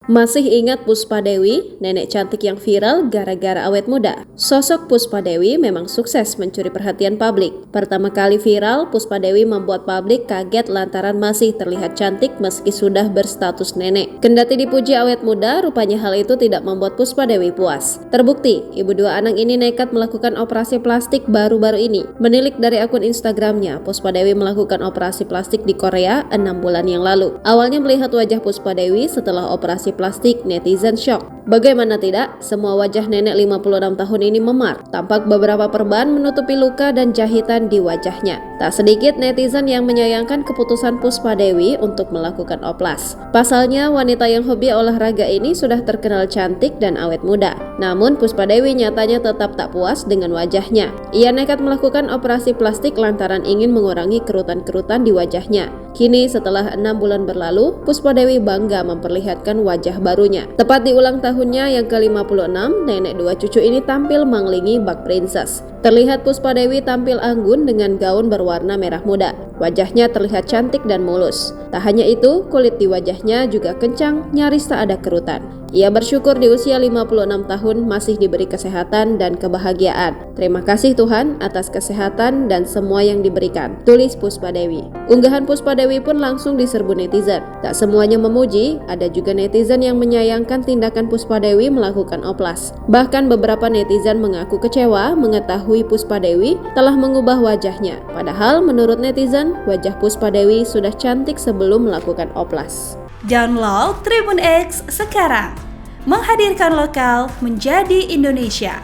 Masih ingat Puspa Dewi, nenek cantik yang viral gara-gara awet muda? Sosok Puspa Dewi memang sukses mencuri perhatian publik. Pertama kali viral, Puspa Dewi membuat publik kaget lantaran masih terlihat cantik meski sudah berstatus nenek. Kendati dipuji awet muda, rupanya hal itu tidak membuat Puspa Dewi puas. Terbukti, ibu dua anak ini nekat melakukan operasi plastik baru-baru ini. Menilik dari akun Instagramnya, Puspa Dewi melakukan operasi plastik di Korea 6 bulan yang lalu. Awalnya melihat wajah Puspa Dewi setelah operasi plastik, netizen shock. Bagaimana tidak, semua wajah nenek 56 tahun ini memar. Tampak beberapa perban menutupi luka dan jahitan di wajahnya. Tak sedikit netizen yang menyayangkan keputusan Puspa Dewi untuk melakukan oplas. Pasalnya, wanita yang hobi olahraga ini sudah terkenal cantik dan awet muda. Namun, Puspa Dewi nyatanya tetap tak puas dengan wajahnya. Ia nekat melakukan operasi plastik lantaran ingin mengurangi kerutan-kerutan di wajahnya. Kini, setelah 6 bulan berlalu, Puspa Dewi bangga memperlihatkan wajah barunya. Tepat di ulang tahunnya yang ke-56, nenek dua cucu ini tampil mengelilingi bak princess. Terlihat Puspa Dewi tampil anggun dengan gaun berwarna merah muda. Wajahnya terlihat cantik dan mulus. Tak hanya itu, kulit di wajahnya juga kencang, nyaris tak ada kerutan. Ia bersyukur di usia 56 tahun masih diberi kesehatan dan kebahagiaan. Terima kasih Tuhan atas kesehatan dan semua yang diberikan, tulis Puspa Dewi. Unggahan Puspa Dewi pun langsung diserbu netizen. Tak semuanya memuji, ada juga netizen yang menyayangkan tindakan Puspa Dewi melakukan oplas. Bahkan beberapa netizen mengaku kecewa mengetahui Puspa Dewi telah mengubah wajahnya. Padahal menurut netizen, wajah Puspa Dewi sudah cantik sebelum melakukan oplas. Download Tribun X sekarang, menghadirkan lokal menjadi Indonesia.